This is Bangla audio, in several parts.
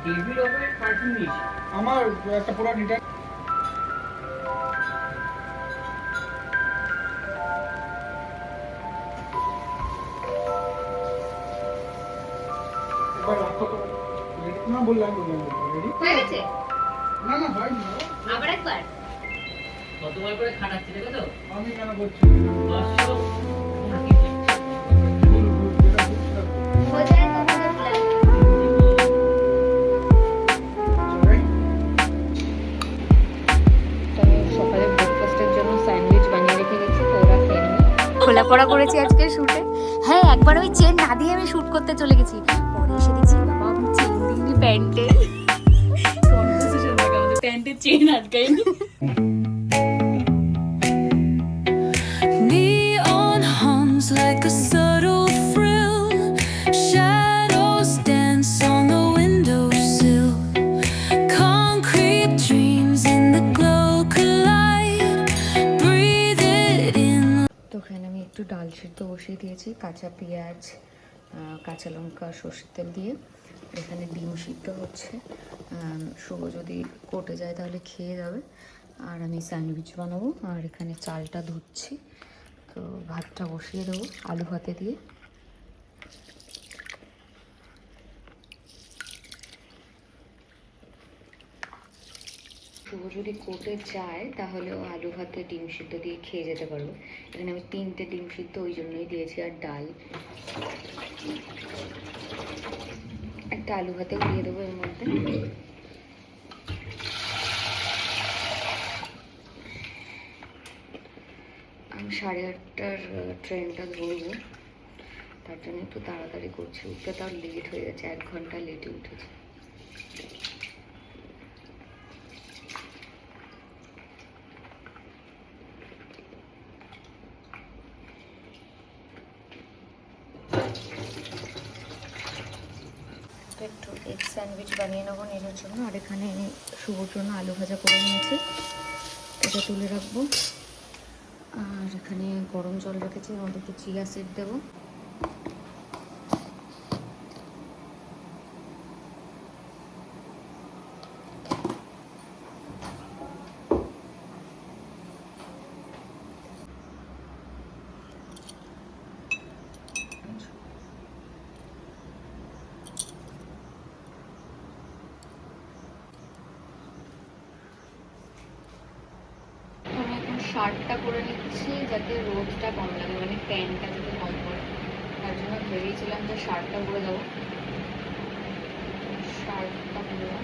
ডেভিড ওপেন পারফিউম নিয়েছি আমার একটা পুরো লিটার। একবার রাখো তো। না বললাম রেডি হয়ে গেছে? না না হয়নি। আবার একবার কতবার করে খাটাচ্ছি দেখো তো আমি কেন করছি? 500 ভুল ভুল যেটা বুঝতে হয়ে যায় তো মজা প্ল্যান। সকালে ব্রেকফাস্টের জন্য স্যান্ডউইচ বানিয়ে রেখে গেছি, তো ওরা খেয়ে নেবে। খোলা পড়া করেছি আজকে শুটে। হ্যাঁ, একবার ওই চেন না দিয়ে আমি শুট করতে চলে গেছি, পরে এসে দেখছি বাবা আমি চেন দিইনি প্যান্টে। কনফিউশন লাগে আমাদের, প্যান্টে chain আটকায়নি। Neon hums like a subtle thrill. Shadows dance on the windowsill. Concrete dreams in the glow collide. Breathe it in. তো এখানে আমি একটু ডাল সিদ্ধ বসিয়ে দিয়েছি, কাঁচা পেঁয়াজ, কাঁচা লঙ্কা, সর্ষের তেল দিয়ে। এখানে ডিম সিদ্ধ হচ্ছে। শুভ যদি কোর্টে যায় তাহলে খেয়ে যাবে। আর আমি স্যান্ডউইচ বানাবো, আর এখানে চালটা ধুচ্ছি। তো ভাতটা বসিয়ে দেবো আলু ভাতে দিয়ে। শুভ যদি কোর্টে যায় তাহলে ও আলু ভাতে ডিম সিদ্ধ দিয়ে খেয়ে যেতে পারবে। এখানে আমি 3টে ডিম সিদ্ধ ওই জন্যই দিয়েছি, আর ডাল, একটা আলু ভাতেও দিয়ে দেবো এর মধ্যে। আমি 8:30টার ট্রেনটা ধরবো, তার জন্য একটু তাড়াতাড়ি করছি। উঠতে তার লেট হয়ে যাচ্ছে, 1 ঘন্টা লেটে উঠেছি। একটু এগ স্যান্ডউইচ বানিয়ে নেবো নিজের জন্য। আর এখানে শুভর জন্য আলু ভাজা করে নিয়েছি, এটা তুলে রাখবো। আর এখানে গরম জল রেখেছি, এর মধ্যে একটু চিয়া সিড দেবো। আমি এখন শার্টটা করে নিচ্ছি যাতে রোদটা কম লাগে, মানে ট্যানটা যাতে কম পড়ে। তার জন্য ভেবেছিলাম যে শার্টটা করে দেবো। শার্টটা করলাম।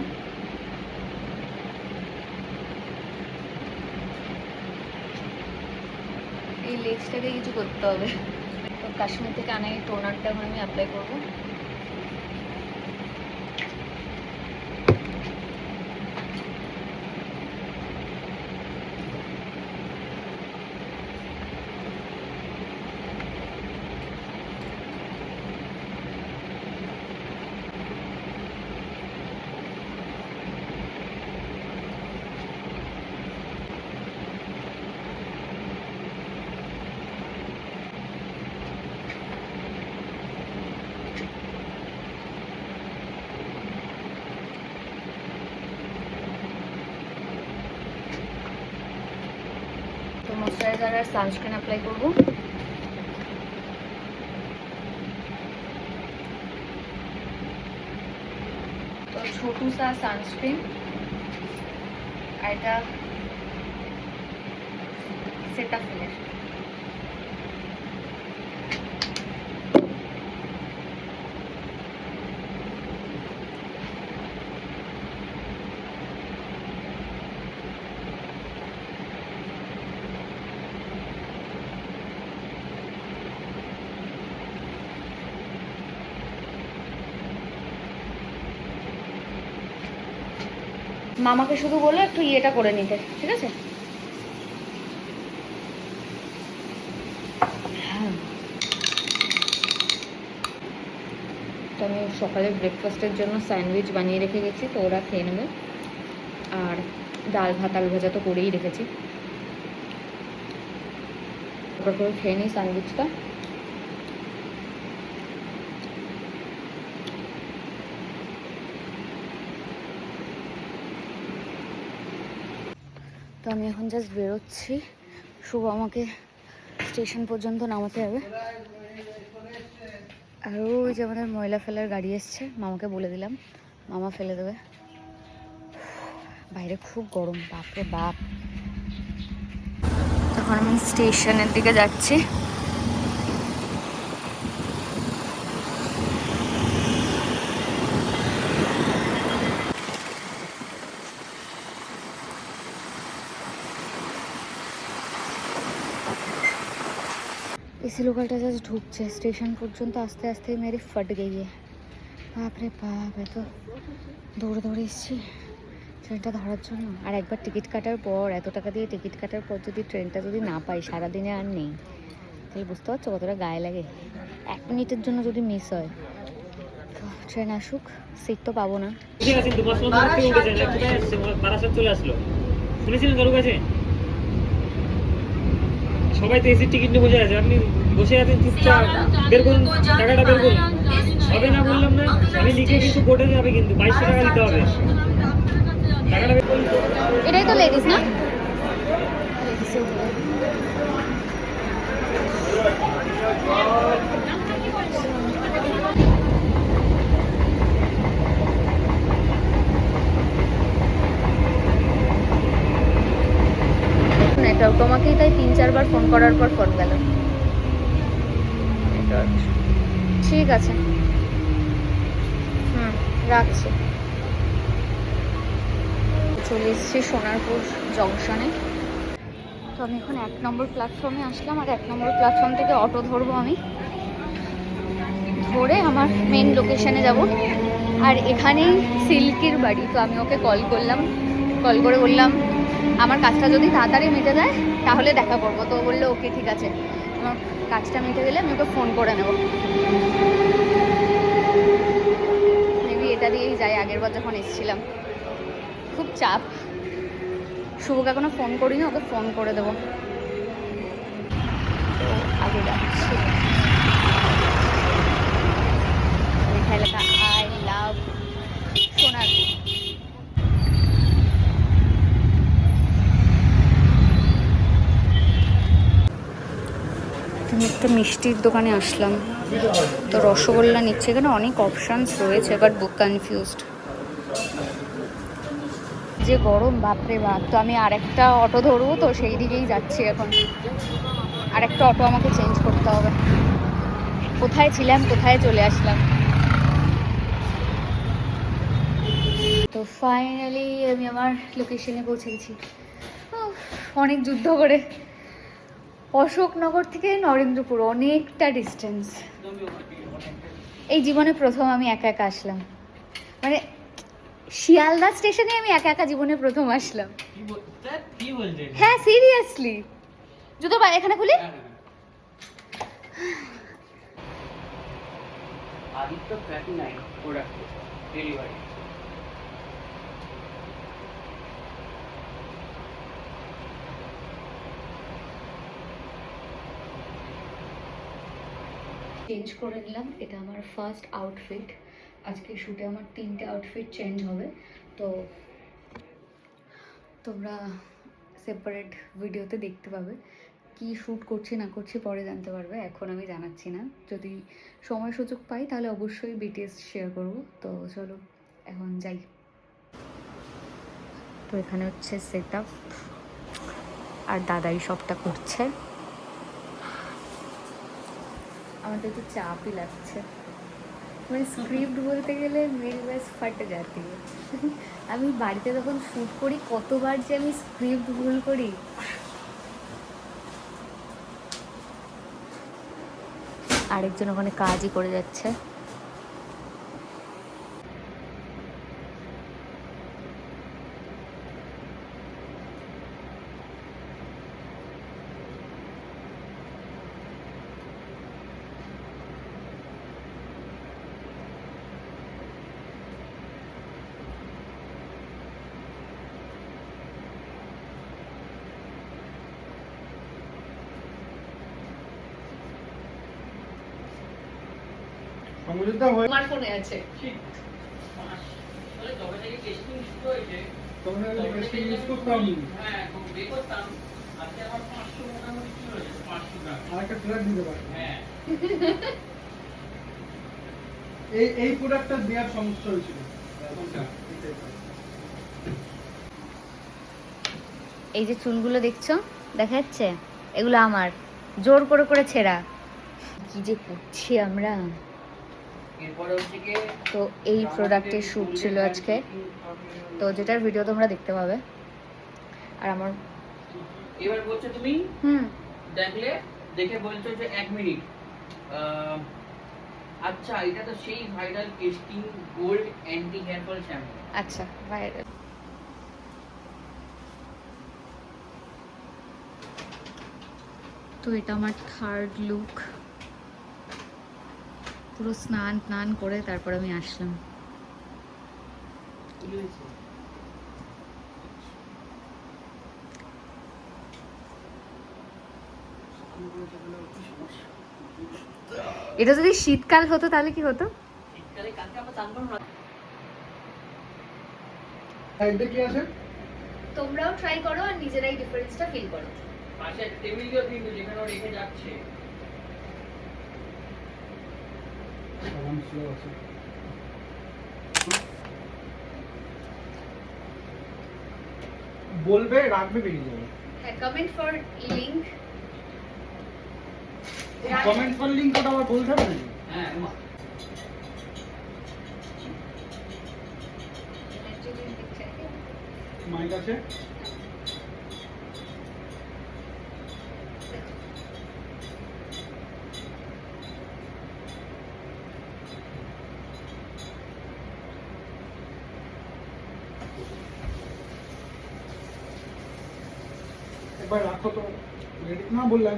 এই লেগসটাকে কিছু করতে হবে। তো কাশ্মীর থেকে আনা এই টোনারটা এখন আমি অ্যাপ্লাই করবো। তো ময়শ্চারাইজার আর সানস্ক্রিন অ্যাপ্লাই করবো। তো ছোটু সা সানস্ক্রিন, আর এটা সেটাফিলের। মামাকে শুধু বলে একটু ইয়েটা করে নিতে, ঠিক আছে? হ্যাঁ, তো আমি সকালে ব্রেকফাস্টের জন্য স্যান্ডউইচ বানিয়ে রেখে গেছি, তো ওরা খেয়ে নেবে। আর ডাল ভাত আলু ভাজা তো করেই রেখেছি, ওটা করে খেয়ে নিই স্যান্ডউইচটা। তো আমি এখন জাস্ট বেরোচ্ছি, শুভ আমাকে স্টেশন পর্যন্ত নামাতে হবে। আর ওই যে আমাদের ময়লা ফেলার গাড়ি এসছে, মামাকে বলে দিলাম, মামা ফেলে দেবে। বাইরে খুব গরম, বাপরে বাপ। তখন আমি স্টেশনের দিকে যাচ্ছি। इसी लोकलটা জাস্ট ঢুকছে, স্টেশন পর্যন্ত আস্তে আস্তে মেরে ফট গিয়ে। বাপরে বাপ, এত দৌড়ে দৌড়ে এসেছি ট্রেনটা ধরার জন্য। আর একবার টিকিট কাটার পর, এত টাকা দিয়ে টিকিট কাটার পর যদি ট্রেনটা যদি না পাই, সারাদিনে আর নেই, তাহলে বুঝতে পারছো কতটা গায়ে লাগে। 1 মিনিটের জন্য যদি মিস হয়। তো ট্রেন আসুক, সিট তো পাবো না। সবাই তো এসির টিকিট নিয়ে বসে আছে, আপনি বসে আছেন চুপচাপ, বের করুন টাকাটা, বের করুন। হবে না বললাম না, আমি লিখে কিন্তু কোর্টে যাবে, কিন্তু 2200 টাকা দিতে হবে। টাকাটা বের করুন। এটাই তো লেডিস না? নেটওয়ার্ক তোমাকেই তাই 3-4 বার ফোন করার পর ফোন গেল। ঠিক আছে, রাখছি। চলে এসেছি সোনারপুর জংশনে। তো আমি এখন 1 নম্বর প্ল্যাটফর্মে আসলাম, আর 1 নম্বর প্ল্যাটফর্ম থেকে অটো ধরবো আমি, ধরে আমার মেন লোকেশনে যাব। আর এখানেই সিল্কির বাড়ি। তো আমি ওকে কল করলাম, কল করে বললাম আমার কাজটা যদি তাড়াতাড়ি মিটে যায় তাহলে দেখা করবো। তো বললো ওকে ঠিক আছে, আমার কাজটা মিটে গেলে আমি ওকে ফোন করে নেব। মেবি এটা দিয়েই যাই, আগের বার যখন এসেছিলাম। খুব চাপ, শুভকে এখনো ফোন করিনি, ওকে ফোন করে দেবো। তো আগে যাচ্ছি, লেখা লেখা আই লাভ সোনারপুর। আমি একটা মিষ্টির দোকানে আসলাম, তো রসগোল্লা নিচ্ছে। এখানে অনেক অপশানস রয়েছে, বাট বুক কনফিউজড। যে গরম, বাপরে বাপ। তো আমি আরেকটা অটো ধরবো, তো সেই দিকেই যাচ্ছি এখন। আরেকটা অটো আমাকে চেঞ্জ করতে হবে। কোথায় ছিলাম, কোথায় চলে আসলাম। তো ফাইনালি আমি আমার লোকেশনে পৌঁছে গেছি। অনেক যুদ্ধ করে। অশোকনগর থেকে নরেন্দ্রপুর অনেকটা ডিস্টেন্স। এই জীবনে প্রথম আমি একা একা আসলাম, মানে শিয়ালদা স্টেশনে আমি একা একা জীবনে প্রথম আসলাম। হ্যাঁ সিরিয়াসলি। জুতো এখানে খুলি। আদিত্য প্ল্যাটিনাইট প্রোডাক্ট ডেলিভারি। চেঞ্জ করে নিলাম, এটা আমার ফার্স্ট আউটফিট। আজকে শ্যুটে আমার 3টে আউটফিট চেঞ্জ হবে। তো তোমরা সেপারেট ভিডিওতে দেখতে পাবে কি শ্যুট করছি না করছি, পরে জানতে পারবে। এখন আমি জানাচ্ছি না, যদি সময় সুযোগ পাই তাহলে অবশ্যই বিটিএস শেয়ার করব। তো চলো এখন যাই। তো এখানে হচ্ছে সেট আপ, আর দাদাই সবটা করছে। আমার তো একটু চাপই লাগছে, মানে স্ক্রিপ্ট বলতে গেলে মেরি ব্যাস ফাটে যাতি। আমি বাড়িতে যখন শ্যুট করি কতবার যে আমি স্ক্রিপ্ট ভুল করি। আরেকজন ওখানে কাজই করে যাচ্ছে। সমঝোতা হয়ে আমার ফোনে আছে। ঠিক 5 তাহলে যবে থেকে টেস্টিং শুরু হয়েছে তোমরা বেশি ইউজ করতাম হ্যাঁ খুব বে করতাম। আজকে আমার 500 মোটামুটি কি হয়েছে 500 গ্রাম। আরেকটা ফ্ল্যাট দিতে পারি হ্যাঁ এই প্রোডাক্টটা দেওয়ার সমস্যা হয়েছিল কোনটা? এই যে চুলগুলো দেখছো, দেখা যাচ্ছে? এগুলো আমার জোর করে করে ছেঁড়া। কি যে করছি আমরা। এরপরে হচ্ছে কি তো এই প্রোডাক্টের শ্যুট ছিল আজকে, তো যেটার ভিডিও তোমরা দেখতে পাবে। আর আমার এবার বলছো তুমি দেখে বলছো যে 1 মিনিট আচ্ছা এটা তো সেই ভাইরাল কেস্টিং gold anti hair fall shampoo. আচ্ছা ভাইরাল। তো এটা আমার থার্ড লুক। পুরো স্নান করে তারপর আমি আসলাম। কি হয়েছে? এটা যদি শীতকাল হতো তাহলে কি হতো? শীতকালে কালকে আমরা চান করবো না। এটা কি আছে? তোমরাও ট্রাই করো আর নিজেরাই ডিফারেন্সটা ফিল করো। পাশে টেবিল দিও কিন্তু যেখানে ও রেখে যাচ্ছে। সাবান স্লো আছে। বলবে রাখবে বেরিয়ে যাবে। হ্যাঁ, comment for link. Comment for link ওটা আবার বলতে হবে নাকি? হ্যাঁ মাইক আছে? একবার রাখো তো। রেডি না বললাম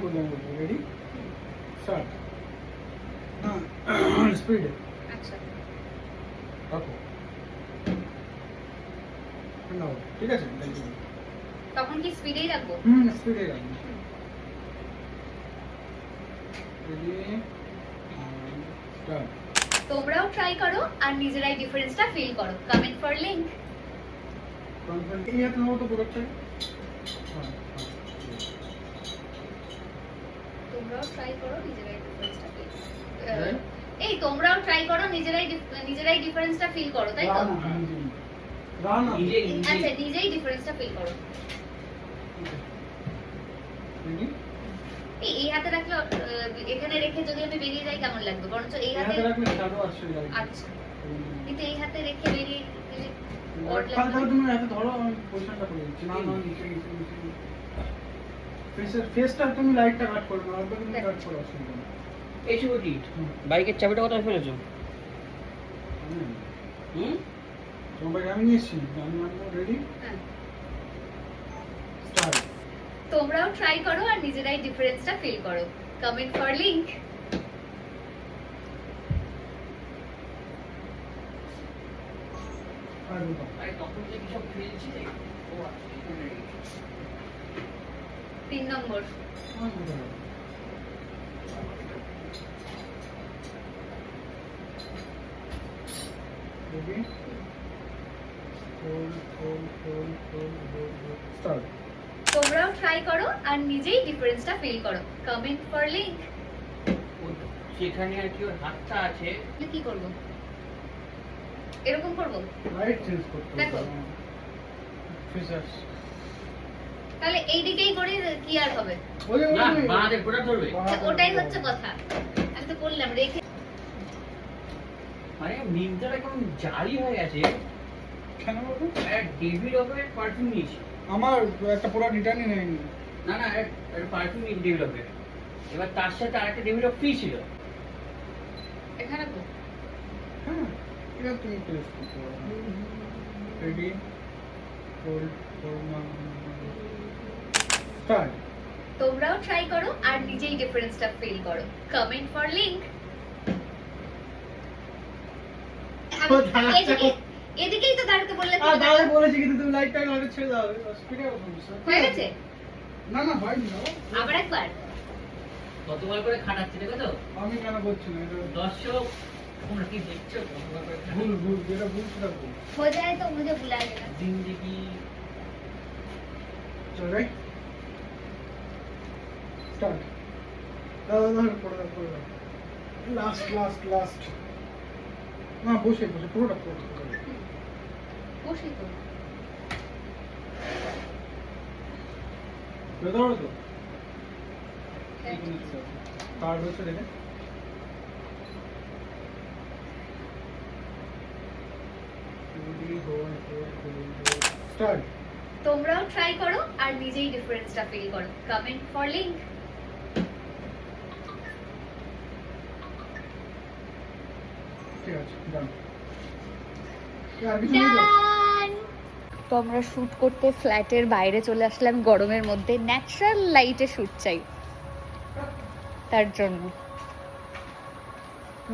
রেডি স্টার্ট। হ্যাঁ স্পিড আচ্ছা, রাখো। নাও ঠিক আছে তখন কি স্পিডেই রাখবো? স্পিডে রাখো। Ready start. তোমরাও ট্রাই করো আর নিজেরাই ডিফারেন্সটা ফিল করো। Comment for link. কনফার্ম এই হাতে নাও তো প্রোডাক্টটা। তোমরাও ট্রাই করো নিজেরাই ডিফারেন্সটা ফিল। হ্যাঁ। এই তোমরাও ট্রাই করো নিজেরাই ডিফারেন্সটা ফিল করো, তাই তো? রান নিজে আচ্ছা, নিজেই ডিফারেন্সটা ফিল করো। রেডি এই হাতে রাখলে এখানে রেখে যদি আমি বেরিয়ে যাই কেমন লাগবে? বরঞ্চ এই হাতে। হাতে রাখলে শ্যাডো আসছে আচ্ছা, কিন্তু এই হাতে রেখে বেরিয়ে গেলে odd তাহলে লাগবে। তুমি হাতে ধরো আমি পজিশনটা করে দিচ্ছি না নিচে ফেসটা তুমি লাইটটা কাট করো না তুমি কাট করো অসুবিধা নেই এই ছবিটি বাইকের চাবিটা কোথায় ফেলেছো? তোমার আমি নিয়ে এসেছি আমি রেডি হ্যাঁ। স্টার্ট। তোমরাও ট্রাই করো আর নিজেরাই ডিফারেন্সটা ফিল করো। Comment for link. আর বলতো আরে তখন যে কি সব ফেলছি রে ও আচ্ছা এখানে রেখেছি। 3 নম্বর। Ready start. তোমরাও ট্রাই করো আর নিজেই ডিফারেন্সটা ফিল করো। Comment for link. ও- সেখানে আর কি ওর হাতটা আছে। কি করব? এরকম করব? লাইট চেঞ্জ করতে দেখো। ফিচার্স তাহলে এই দিকেই করে কি আর হবে? ওই যে না বাঁধে গোটা ধরবে। ওটাই হচ্ছে কথা। আমি তো বললাম রেখে। মানে মিমটা কেমন জালি হয়ে গেছে। কেন বলতো ডেভিড অফের পারফিউম নিয়েছি। আমার একটা পুরো রিটার্নই নেয়নি না না পারফিউম নিয়েছি ডেভিড অফের। এবার তার সাথে আরেকটা ডেভিড অফ ফ্রি ছিল। এখানে রাখবো? হ্যাঁ এটা তুমি টেস্ট করতে পারো রেডি হোল্ড স্টার্ট। তোমরাও ট্রাই করো আর নিজেই ডিফারেন্সটা ফিল করো। Comment for link. এদিকেই তো দাঁড়াতে বললে তো। দাদা বলেছি কিন্তু তুমি লাইটটা আগে ছেড়ে দাও স্পিডে হয়ে গেছে? না না হয়নি বাবা আবার একবার। কতবার করে খাটাচ্ছি দেখো তো। আমি কেন করছি না এটা দর্শক তোমরা কি দেখছো? ভুল ভুল যেটা ভুল সেটা ভুল। हो जाए तो मुझे बुला लेना। जिंदगी চল রাইট স্টার্ট। ধর পড়ে লাস্ট লাস্ট লাস্ট। না বসে বসে পুরোটা পুরোটা বসেই তো ধরো তো কার্ড হচ্ছে দেখে স্টার্ট। তোমরাও ট্রাই করো আর নিজেই ডিফারেন্সটা ফিল করো। Comment for link. ঠিক আছে ডান। আর কিছু নেই তো? ডান। তো আমরা শ্যুট করতে ফ্ল্যাটের বাইরে চলে আসলাম গরমের মধ্যে। ন্যাচারাল লাইটে শ্যুট চাই, তার জন্য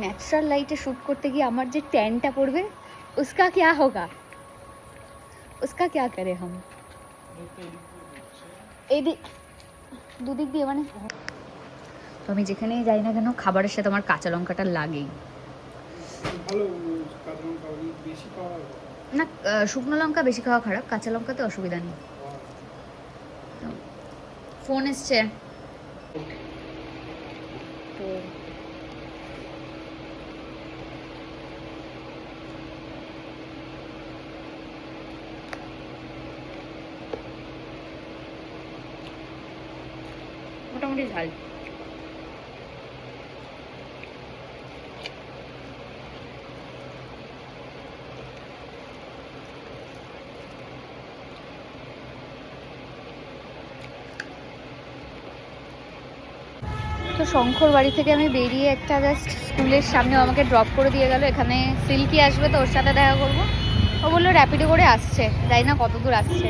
ন্যাচারাল লাইটে শ্যুট করতে গিয়ে আমার যে ট্যানটা পড়বে, উসকা क्या होगा, उसका क्या करे हम। এই দিক দুদিক দিয়ে মানে তো আমি যেখানেই যাই না কেন খাবারের সাথে আমার কাঁচা লঙ্কাটা লাগেই। ভালো কাঁচা লঙ্কা বেশি খাওয়া না শুকনো লঙ্কা বেশি খাওয়া খারাপ, কাঁচা লঙ্কাতে অসুবিধা নেই। ফোন এসছে তো মোটামুটি ঝাল। তো শঙ্কর বাড়ি থেকে আমি বেরিয়ে একটা জাস্ট স্কুলের সামনে আমাকে ড্রপ করে দিয়ে গেল। এখানে সিল্কি আসবে, তো ওর সাথে দেখা করবো। ও বললো র্যাপিডো করে আসছে, জানি না কত দূর আসছে,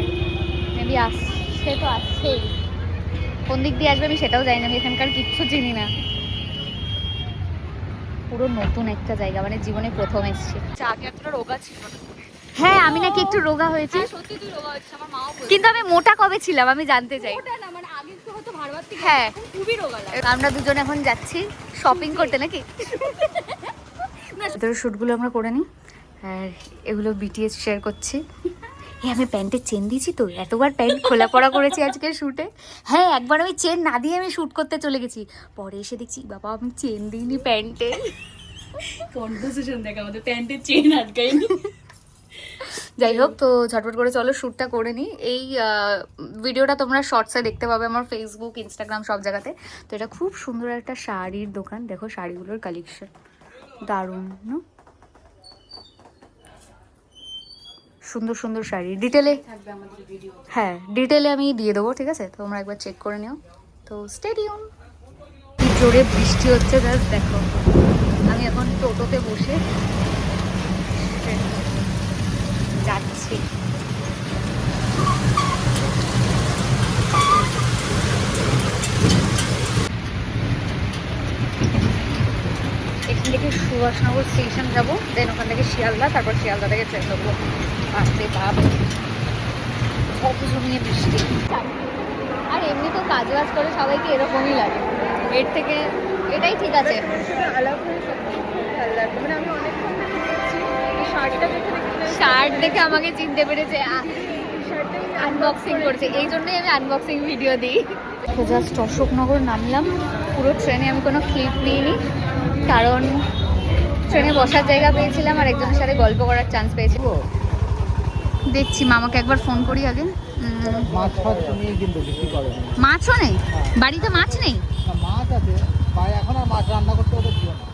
মেবি আসছে তো আসছেই। কোন দিক দিয়ে আসবে আমি সেটাও জানি না, আমি এখানকার কিচ্ছু চিনি না। পুরো নতুন একটা জায়গা, মানে জীবনে প্রথম এসেছি। আগে এতটা রোগা ছিল না। হ্যাঁ আমি নাকি একটু রোগা হয়েছি, সত্যি তুই রোগা হচ্ছিস, আমার মাও বলছে। কিন্তু আমি মোটা কবে ছিলাম আমি জানতে চাই। ওটা না, মানে আগে তো হয়তো ভারবার থেকে হ্যাঁ। এখন খুবই রোগা লাগে। আমরা দুজন এখন যাচ্ছি শপিং করতে নাকি। ভেতরের শ্যুটগুলো আমরা করে নিই, আর এগুলো বিটিএস শেয়ার করছি। আমি প্যান্টের চেন দিয়েছি তো, এতবার প্যান্ট খোলা পড়া করেছি আজকে শ্যুটে। হ্যাঁ একবার আমি চেন না দিয়ে আমি শ্যুট করতে চলে গেছি, পরে এসে দেখছি বাবা আমি চেন দিইনি প্যান্টে। কনভারসেশন দেখ আমাদের প্যান্টের চেন আটকায়নি। যাই হোক, তো ঝটপট করে চলো শ্যুটটা করে নিই। এই ভিডিওটা তোমরা শর্টসে দেখতে পাবে আমার ফেসবুক, ইনস্টাগ্রাম সব জায়গাতে। তো এটা খুব সুন্দর একটা শাড়ির দোকান, দেখো শাড়িগুলোর কালেকশন দারুণ না, সুন্দর সুন্দর শাড়ি। ডিটেলে হ্যাঁ ডিটেলে আমি দিয়ে দেবো, ঠিক আছে? তোমরা একবার চেক করে নিও। তো স্টে টিউন। কি জোরে বৃষ্টি হচ্ছে জাস্ট দেখো। আমি এখন টোটোতে বসে যাচ্ছি। এখান থেকে সুভাষনগর স্টেশন যাবো, দেন ওখান থেকে শিয়ালদা, তারপর শিয়ালদা থেকে ট্রেন ধরবো। আসতে বাপ কত জমিয়ে বৃষ্টি। আর এমনি তো কাজ বাজ করে সবাইকে এরকমই লাগে, এর থেকে এটাই ঠিক আছে। মানে আমি অনেকক্ষণ থেকে দেখছি এই শার্টটা দেখে শার্ট দেখে আমাকে চিনতে পেরেছে, আনবক্সিং করছে, এই জন্যই আমি আনবক্সিং ভিডিও দিই। তো জাস্ট অশোকনগর নামলাম, পুরো ট্রেনে আমি কোনো ক্লিপ নিইনি, কারণ ট্রেনে বসার জায়গা পেয়েছিলাম আর একজনের সাথে গল্প করার চান্স পেয়েছি। দেখছি মামাকে একবার ফোন করি আগে। মাছ ফাছ নিয়ে কিন্তু বিক্রি করে না। মাছও নেই বাড়িতে, মাছ নেই। মাছ আছে বাইরে, এখন আর মাছ রান্না করতে ওদের দিও না।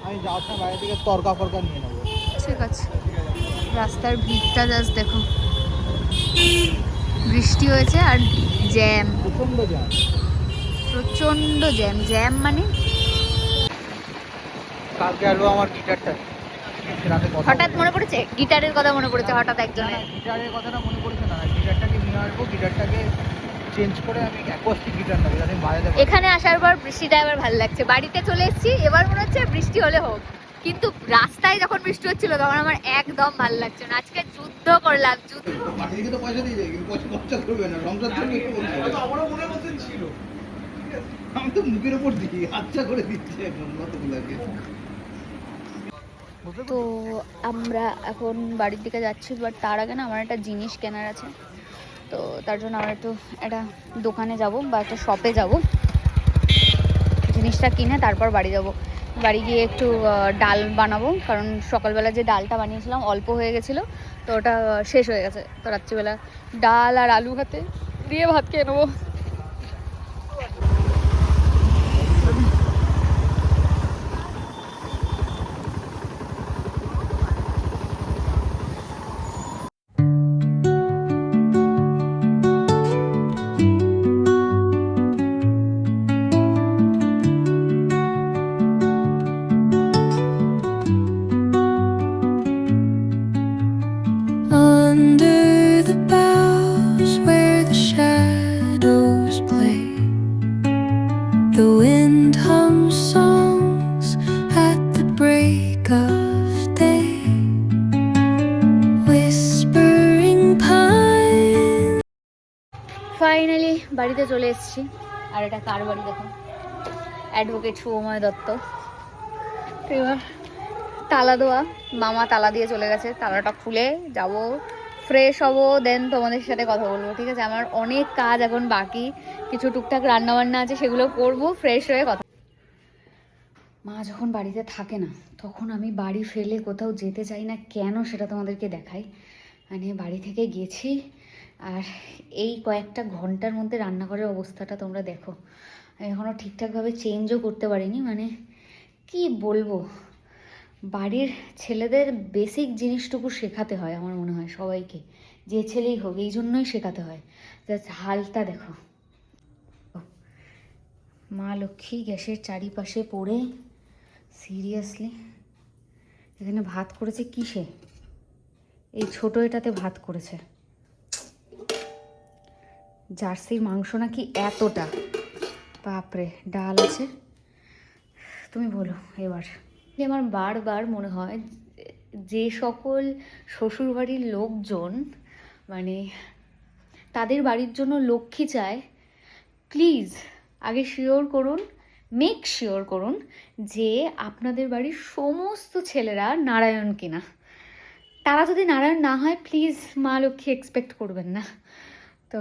আমি যাওয়ার সময় বাইরে থেকে তরকা ফরকা নিয়ে নেবো। ঠিক আছে। রাস্তার ভিড়টা জাস্ট দেখো, বৃষ্টি হয়েছে আর জ্যাম, প্রচণ্ড জ্যাম। প্রচন্ড জ্যাম। জ্যাম মানে কালকে আলো আমার গিটারটা রাতে কথা হঠাৎ মনে পড়েছে, গিটারের কথা মনে পড়েছে হঠাৎ একজনের। গিটারের কথাটা মনে পড়েছে না, গিটারটাকে নিয়ে আসবো, গিটারটাকে চেঞ্জ করে আমি অ্যাকোস্টিক গিটার নেবো যাতে বাজাতে পারি। এখানে আসার পর বৃষ্টিটা এবার ভালো লাগছে। বাড়িতে চলে এসেছি, এবার মনে হচ্ছে বৃষ্টি হলে হোক, কিন্তু রাস্তায় যখন বৃষ্টি হচ্ছিল তখন আমার একদম ভালো লাগছে না। আজকে যুদ্ধ করলাম, যুদ্ধ। বাকিদিকে তো পয়সা দিয়ে যায়, কিন্তু পয়সা খরচা করবে না, সংসার চলবে কি বলছে? আমারও মনে মধ্যে ছিল। আমি তো মুখের ওপর দিই, আচ্ছা করে দিচ্ছি এখন কতগুলোকে। বুঝতে তো পেরেছো? আমরা এখন বাড়ির দিকে যাচ্ছি, বাট তার আগে না আমার একটা জিনিস কেনার আছে। তো তার জন্য আমরা একটু একটা দোকানে যাব বা একটা শপে যাব, জিনিসটা কিনে তারপর বাড়ি যাব। বাড়ি গিয়ে একটু ডাল বানাবো, কারণ সকালবেলা যে ডালটা বানিয়েছিলাম অল্প হয়ে গেছিলো, তো ওটা শেষ হয়ে গেছে। তো রাত্রিবেলা ডাল আর আলু ভাতে দিয়ে ভাত খেয়ে নেবো। Under the boughs where the shadows play, the wind hums songs at the break of day, whispering pine. Finally বাড়িতে চলে এসেছি। আর এটা কার বাড়ি দেখো, অ্যাডভোকেট শুভময় দত্ত। তো এবার তালা দেওয়া, মামা তালা দিয়ে চলে গেছে। তালাটা খুলে যাব, ফ্রেশ হব, দেন তোমাদের সাথে কথা বলবো, ঠিক আছে? আমার অনেক কাজ এখন বাকি, কিছু টুকটাক রান্নাবান্না আছে, সেগুলো করব, ফ্রেশ হয়ে কথা। মা যখন বাড়িতে থাকে না, তখন আমি বাড়ি ফেলে কোথাও যেতে চাই না কেন, সেটা তোমাদেরকে দেখাই। মানে বাড়ি থেকে গেছি, আর এই কয়েকটা ঘন্টার মধ্যে রান্নাঘরের অবস্থাটা তোমরা দেখো। আমি এখনও ঠিকঠাকভাবে চেঞ্জও করতে পারিনি। মানে কি বলবো, বাড়ির ছেলেদের বেসিক জিনিসটুকু শেখাতে হয় আমার মনে হয় সবাইকে, যে ছেলেই হোক, এই জন্যই শেখাতে হয়। জাস্ট হালটা দেখো, মা লক্ষ্মী গ্যাসের চারিপাশে পড়ে, সিরিয়াসলি এখানে ভাত করেছে কিসে? এই ছোটো এটাতে ভাত করেছে। জার্সির মাংস নাকি এতটা, বাপরে। ডাল আছে, তুমি বলো এবার। আমার বারবার মনে হয় যে সকল শ্বশুরবাড়ির লোকজন মানে তাদের বাড়ির জন্য লক্ষ্মী চায়, প্লিজ আগে শিওর করুন, মেক শিওর করুন যে আপনাদের বাড়ির সমস্ত ছেলেরা নারায়ণ কিনা। তারা যদি নারায়ণ না হয়, প্লিজ মা লক্ষ্মী এক্সপেক্ট করবেন না। তো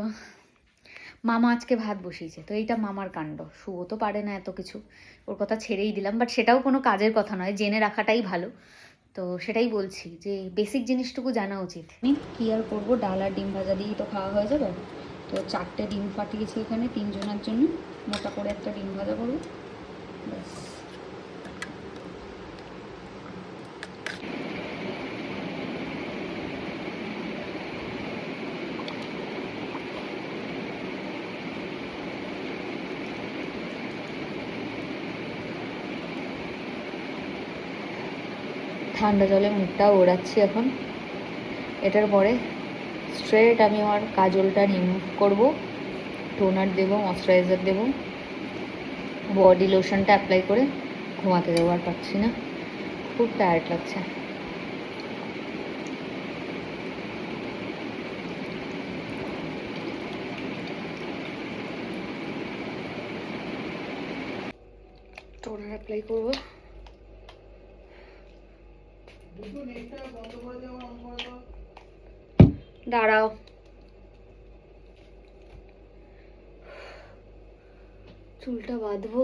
মামা আজকে ভাত বসিয়েছে, তো এইটা মামার কাণ্ড। শুভ তো পারে না এত কিছু, ওর কথা ছেড়েই দিলাম, বাট সেটাও কোনো কাজের কথা নয়, জেনে রাখাটাই ভালো। তো সেটাই বলছি যে বেসিক জিনিসটুকু জানা উচিত। আমি কী আর করবো, ডাল আর ডিম ভাজা দিয়েই তো খাওয়া হয়ে যাবে। তো 4টে ডিম ফাটিয়েছি এখানে 3 জনের জন্য, মোটা করে একটা ডিম ভাজা করবো, ব্যাস। ঠান্ডা জলে মুখটা ওড়াচ্ছি এখন। এটার পরে স্ট্রেট আমি আমার কাজলটা রিমুভ করব, টোনার দেবো, ময়শ্চারাইজার দেবো, বডি লোশনটা অ্যাপ্লাই করে ঘুমাতে দেবো। আর পাচ্ছি না, খুব টায়ার্ড লাগছে। টোনার অ্যাপ্লাই করবো। দাঁড়াও, চুলটা বাঁধবো।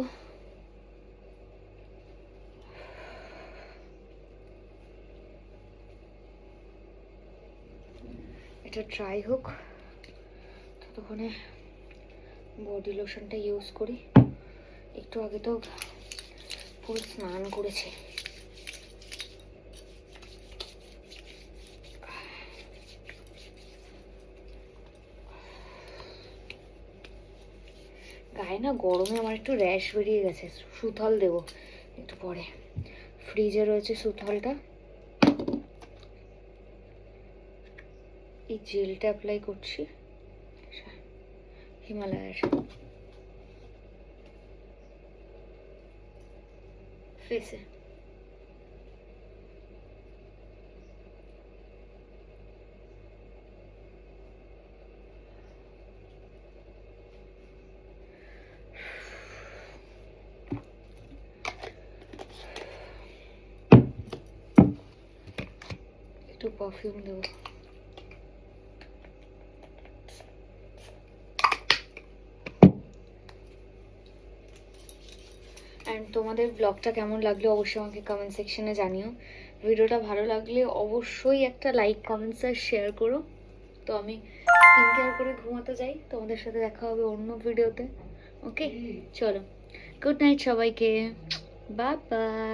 এটা ট্রাই হোক, ততক্ষণে বডি লোশনটা ইউজ করি। একটু আগে তো পুরো স্নান করেছে। গায়ে না গরমে আমার একটু র্যাশ বেরিয়ে গেছে, সুথল দেবো একটু পরে। ফ্রিজে রয়েছে সুথলটা, এই জেলটা অ্যাপ্লাই করছি হিমালয়ের ফেসে। পারফিউম দেবো। অ্যান্ড তোমাদের ব্লগটা কেমন লাগলো অবশ্যই আমাকে কমেন্ট সেকশনে জানিও। ভিডিওটা ভালো লাগলে অবশ্যই একটা লাইক, কমেন্টস আর শেয়ার করো। তো আমি স্কিন কেয়ার করে ঘুমাতে যাই, তোমাদের সাথে দেখা হবে অন্য ভিডিওতে। ওকে, চলো, গুড নাইট সবাইকে, বাই বাই।